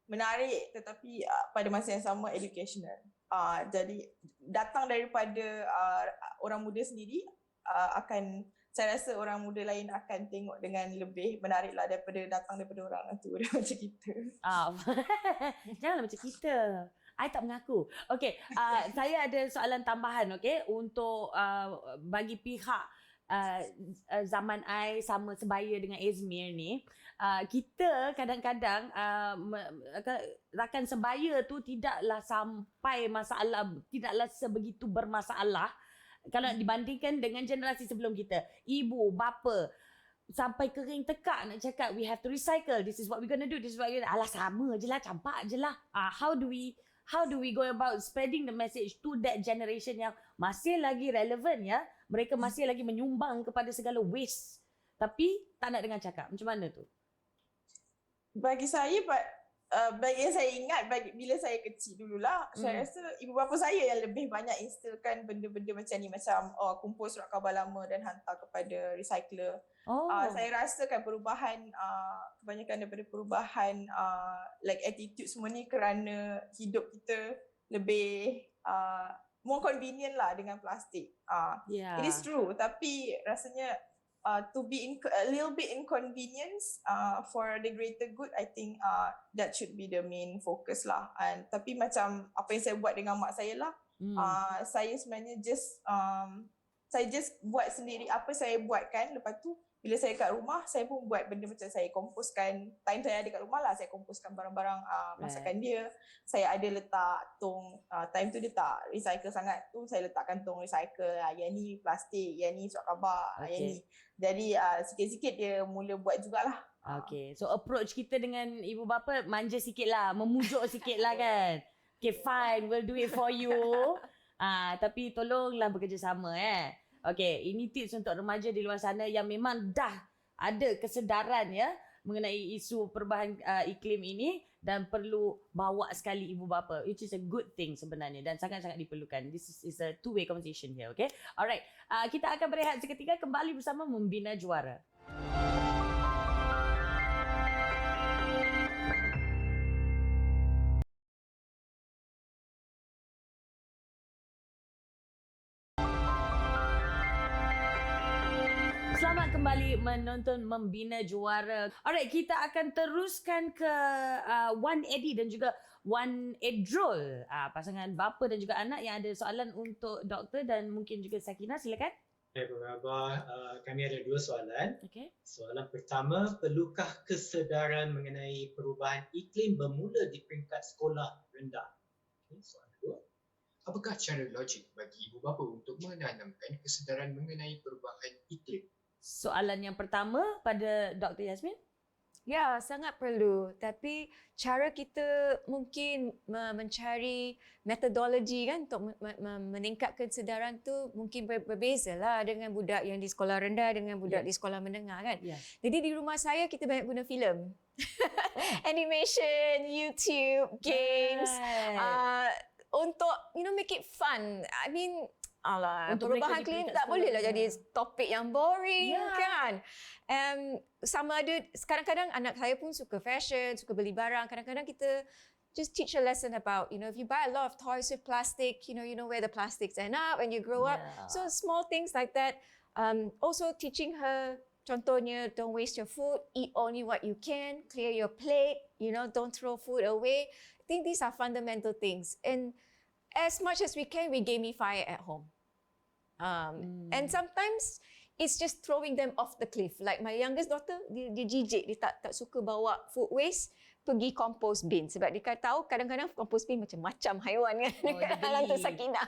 S3: menarik tetapi pada masa yang sama educational. Jadi datang daripada orang muda sendiri, saya rasa orang muda lain akan tengok dengan lebih menarik lah daripada datang daripada orang tua macam kita.
S1: Janganlah macam kita. I tak mengaku. Okay, saya ada soalan tambahan, okay, untuk bagi pihak zaman I sama sebaya dengan Izmir ni. Kita kadang-kadang rakan sebaya tu tidaklah sampai masalah, tidaklah sebegitu bermasalah kalau dibandingkan dengan generasi sebelum kita. Ibu, bapa, sampai kering tekak nak cakap we have to recycle, this is what we're gonna do, this is what we're gonna do. Alah, sama je lah, campak je lah. How do we go about spreading the message to that generation yang masih lagi relevan ya? Mereka masih lagi menyumbang kepada segala waste. Tapi tak nak dengar cakap. Macam mana tu?
S3: Bagi saya, bagi yang saya ingat, bila saya kecil dululah, saya rasa ibu bapa saya yang lebih banyak instilkan benda-benda macam ni, macam kumpul surat khabar lama dan hantar kepada recycler. Saya rasakan perubahan, kebanyakan daripada perubahan like attitude semua ni kerana hidup kita lebih more convenient lah dengan plastik. It is true, tapi rasanya to be a little bit inconvenience for the greater good, I think that should be the main focus lah. Tapi macam apa yang saya buat dengan mak saya lah, saya sebenarnya saya just buat sendiri apa saya buatkan. Lepas tu bila saya kat rumah, saya pun buat benda macam saya komposkan. Time saya ada kat rumah lah, saya komposkan barang-barang masakan dia. Saya ada letak tong, time tu dia tak recycle sangat tu, saya letakkan tong recycle. Yang ni plastik, yang ni surat khabar, yang ni. Jadi sikit-sikit dia mula buat jugalah.
S1: Okay, so approach kita dengan ibu bapa manja sikit lah, memujuk sikit lah kan. Okay, fine, we'll do it for you. Tapi tolonglah bekerjasama Okey, ini tips untuk remaja di luar sana yang memang dah ada kesedaran mengenai isu perubahan iklim ini dan perlu bawa sekali ibu bapa, which is a good thing sebenarnya dan sangat-sangat diperlukan. This is a two-way conversation here, okay? Alright, kita akan berehat seketika, kembali bersama Membina Juara. Selamat kembali menonton Membina Juara. Alright, kita akan teruskan ke Wan Edi dan juga Wan Edrol. Pasangan bapa dan juga anak yang ada soalan untuk doktor dan mungkin juga Sakina. Silakan.
S6: Baik, Abah. Kami ada 2 soalan.
S1: Okay.
S6: Soalan pertama, perlukah kesedaran mengenai perubahan iklim bermula di peringkat sekolah rendah? Okay, soalan kedua, apakah cara logik bagi ibu bapa untuk menanamkan kesedaran mengenai perubahan iklim?
S1: Soalan yang pertama pada Dr. Yasmin.
S2: Ya, sangat perlu. Tapi cara kita mungkin mencari metodologi kan untuk meningkatkan kesedaran tu mungkin berbeza lah dengan budak yang di sekolah rendah dengan budak di sekolah menengah kan. Jadi di rumah saya kita banyak guna filem. Animation, YouTube, games. Untuk make it fun. I mean, untuk perubahan iklim tak bolehlah jadi topik yang boring kan. Sama ada kadang-kadang anak saya pun suka fashion, suka beli barang. Kadang-kadang kita just teach a lesson about, if you buy a lot of toys with plastic, you know where the plastics end up when you grow up. So small things like that. Also teaching her, contohnya, don't waste your food, eat only what you can, clear your plate, don't throw food away. I think these are fundamental things. And as much as we can, we gamify it at home. And sometimes it's just throwing them off the cliff. Like my youngest daughter, dia jijik, dia tak suka bawa food waste pergi compost bin. Sebab dia tahu kadang-kadang compost bin macam-macam haiwan kan. Dekat dalam tu Sakinah.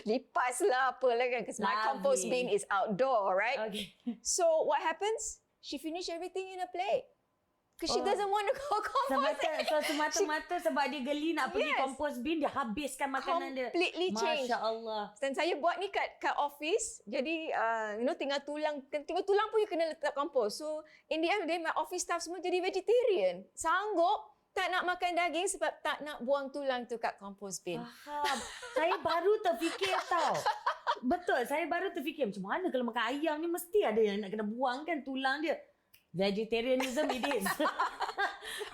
S2: Lipas lah apalah kan. Because my compost bin is outdoor, right?
S1: Okay.
S2: So what happens? She finish everything in a plate. Because she doesn't want to go compost.
S1: Semata-mata sebab dia geli nak pergi compost bin, dia habiskan makanan dia.
S2: Completely change.
S1: Masya Allah.
S2: Dan saya buat ni kat office. Jadi, tinggal tulang pun you kena letak compost. So, in the end of the day, my office staff semua jadi vegetarian. Sanggup tak nak makan daging sebab tak nak buang tulang tu kat compost bin.
S1: Faham. Saya baru terfikir tau. Betul, saya baru terfikir macam mana kalau makan ayam ni mesti ada yang nak kena buang kan tulang dia. Vegetarianism it is.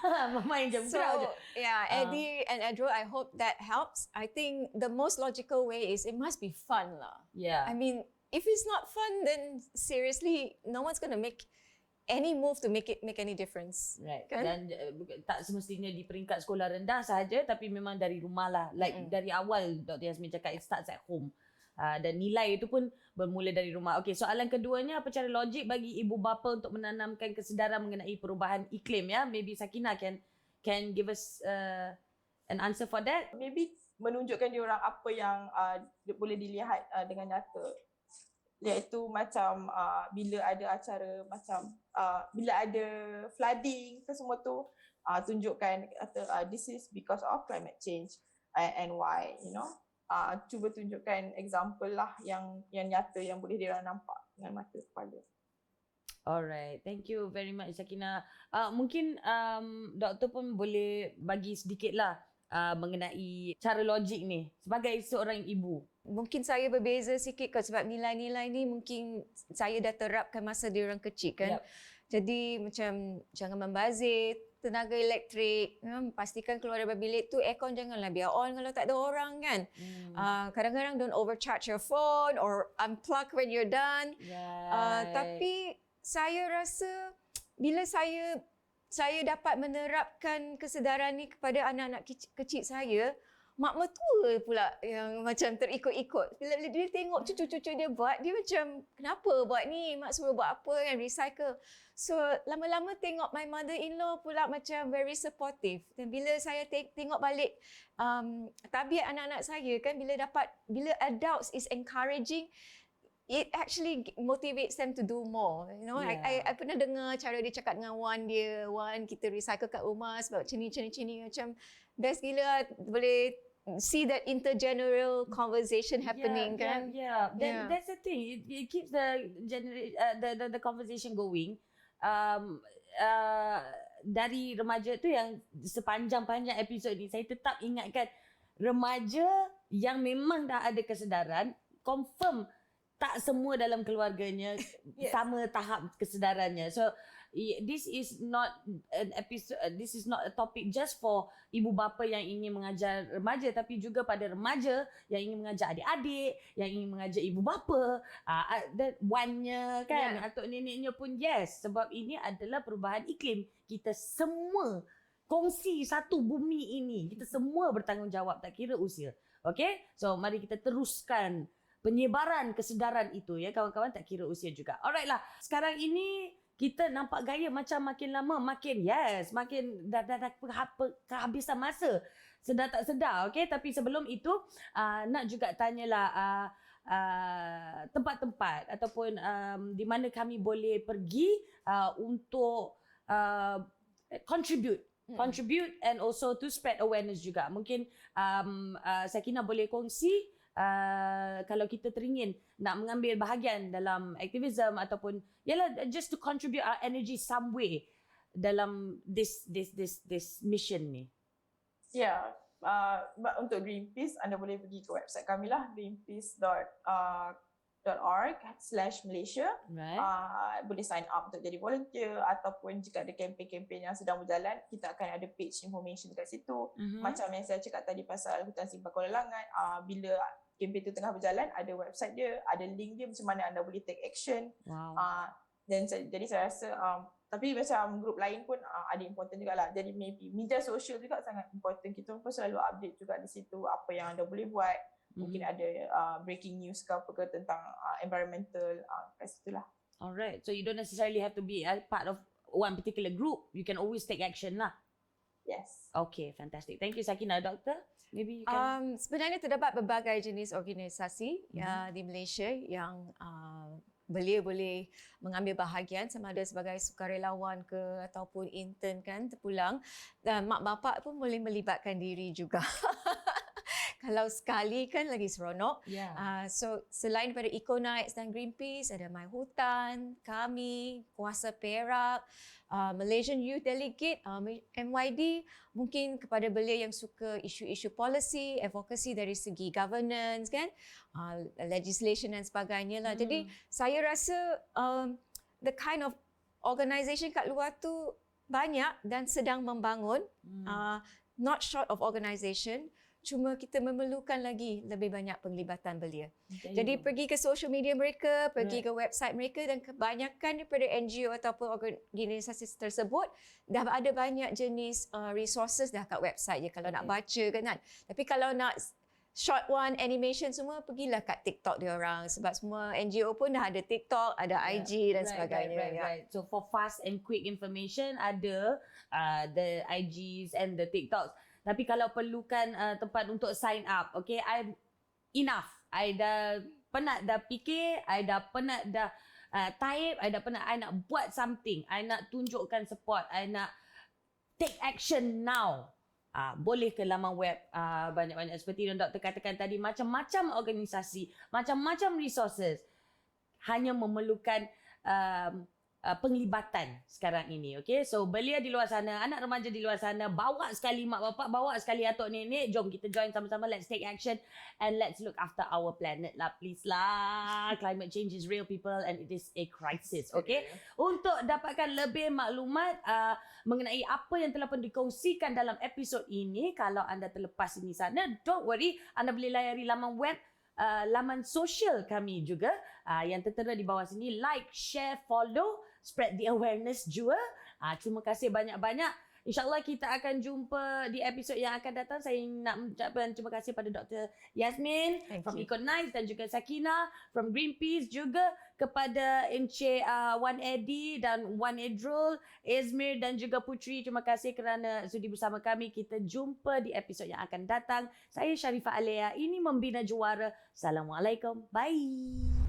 S1: Mama yang jam kerau je.
S2: Yeah, Eddie and Edro, I hope that helps. I think the most logical way is it must be fun lah.
S1: Yeah.
S2: I mean, if it's not fun, then seriously, no one's going to make any move to make any difference.
S1: Right.
S2: Kan?
S1: Dan tak semestinya di peringkat sekolah rendah sahaja, tapi memang dari rumah lah. Like dari awal Dr. Yasmin cakap, it starts at home. Dan nilai itu pun bermula dari rumah. Okey, soalan keduanya, apa cara logik bagi ibu bapa untuk menanamkan kesedaran mengenai perubahan iklim ya? Maybe Sakina can give us an answer for that.
S3: Maybe menunjukkan dia orang apa yang boleh dilihat dengan nyata. Iaitu macam bila ada acara macam bila ada flooding ke semua tu, tunjukkan kata this is because of climate change and why, cuba tunjukkan example lah yang nyata yang boleh dia orang nampak dengan mata kepala.
S1: Alright, thank you very much Sakina. Mungkin doktor pun boleh bagi sedikit lah mengenai cara logik ni sebagai seorang ibu.
S2: Mungkin saya berbeza sikit sebab nilai-nilai ni mungkin saya dah terapkan masa dia orang kecil kan. Jadi macam jangan membazir tenaga elektrik, pastikan keluar dari bilik tu aircon janganlah biar on kalau tak ada orang kan. Kadang-kadang don't overcharge your phone or unplug when you're done. Tapi saya rasa bila saya dapat menerapkan kesedaran ni kepada anak-anak kecil saya, mak mertua pula yang macam terikut-ikut. Bila dia tengok cucu-cucu dia buat, dia macam, kenapa buat ni? Mak suruh buat apa kan? Recycle. So, lama-lama tengok my mother-in-law pula macam very supportive. Dan bila saya tengok balik tabiat anak-anak saya kan, bila adults is encouraging, it actually motivates them to do more. I pernah dengar cara dia cakap dengan Wan dia, Wan kita recycle kat rumah sebab macam ni. Macam best gila boleh see that intergeneral conversation happening kan.
S1: That's the thing. It keeps the conversation going. Dari remaja tu yang sepanjang-panjang episod ni saya tetap ingatkan remaja yang memang dah ada kesedaran, confirm tak semua dalam keluarganya sama tahap kesedarannya. So this is not an episode, this is not a topic just for ibu bapa yang ingin mengajar remaja, tapi juga pada remaja yang ingin mengajar adik-adik, yang ingin mengajar ibu bapa, dan wannya kan, atuk neneknya pun sebab ini adalah perubahan iklim. Kita semua kongsi satu bumi ini. Kita semua bertanggungjawab, tak kira usia. Okay? So mari kita teruskan penyebaran kesedaran itu ya kawan-kawan, tak kira usia juga. Alright lah. Sekarang ini kita nampak gaya macam makin lama makin makin dah kehabisan masa. Sedar tak sedar, okey? Tapi sebelum itu nak juga tanyalah tempat-tempat ataupun di mana kami boleh pergi untuk contribute and also to spread awareness juga. Mungkin Sakinah boleh kongsi kalau kita teringin nak mengambil bahagian dalam aktivism ataupun just to contribute our energy some way dalam this mission ni.
S3: Untuk Greenpeace anda boleh pergi ke website kami lah, greenpeace.org/Malaysia. Boleh sign up untuk jadi volunteer ataupun jika ada kempen-kempen yang sedang berjalan, kita akan ada page information dekat situ. Macam yang saya cakap tadi pasal hutan Simbah Kuala Langat, bila kempen tu tengah berjalan, ada website dia, ada link dia macam mana anda boleh take action. Dan jadi saya rasa tapi macam grup lain pun ada important jugalah. Jadi maybe media sosial juga sangat important. Kita pun selalu update juga di situ apa yang anda boleh buat. Mungkin ada breaking news ke apa ke tentang environmental kat situ lah.
S1: Alright, so you don't necessarily have to be a part of one particular group. You can always take action lah.
S3: Yes.
S1: Okay, fantastic. Thank you Sakinah. Doktor, maybe you can...
S2: Sebenarnya terdapat berbagai jenis organisasi di Malaysia yang belia boleh mengambil bahagian sama ada sebagai sukarelawan ke ataupun intern kan terpulang, dan mak bapak pun boleh melibatkan diri juga. Kalau sekali kan lagi seronok. So selain daripada Eco-Nights dan Greenpeace, ada My Hutan, kami, Kuasa Perak, Malaysian Youth Delegate, MYD, mungkin kepada belia yang suka isu-isu policy, advocacy dari segi governance kan, legislation dan sebagainya lah. Jadi saya rasa the kind of organisation kat luar tu banyak dan sedang membangun, not short of organisation. Cuma kita memerlukan lagi lebih banyak penglibatan belia. Jadi pergi ke social media mereka, pergi ke website mereka, dan kebanyakan daripada NGO ataupun organisasi tersebut dah ada banyak jenis resources dah kat website je kalau nak baca kan. Tapi kalau nak short one, animation semua, pergilah kat TikTok dia orang sebab semua NGO pun dah ada TikTok, ada IG dan sebagainya.
S1: So for fast and quick information ada the IGs and the TikToks. Tapi kalau perlukan tempat untuk sign up, okay, I'm enough. I dah penat dah fikir, I dah penat dah type, I dah penat, I nak buat something, I nak tunjukkan support, I nak take action now. Boleh ke laman web banyak-banyak seperti yang doktor katakan tadi, macam-macam organisasi, macam-macam resources. Hanya memerlukan penglibatan sekarang ini, okay? So belia di luar sana, anak remaja di luar sana, bawa sekali mak bapak, bawa sekali atuk nenek, jom kita join sama-sama, let's take action and let's look after our planet lah, please lah. Climate change is real people and it is a crisis, okay? Untuk dapatkan lebih maklumat mengenai apa yang telah pun dikongsikan dalam episod ini, kalau anda terlepas di sana, don't worry, anda boleh layari laman web, laman sosial kami juga yang tertera di bawah sini. Like, share, follow, spread the awareness juga. Terima kasih banyak-banyak. InsyaAllah kita akan jumpa di episod yang akan datang. Saya nak mengucapkan terima kasih pada Dr. Yasmin from Eco-Nights dan juga Sakinah from Greenpeace, juga kepada Encik Wan Eddie dan Wan Edrul, Izmir dan juga Putri. Terima kasih kerana sudi bersama kami. Kita jumpa di episod yang akan datang. Saya Sharifah Alea. Ini Membina Juara. Assalamualaikum. Bye.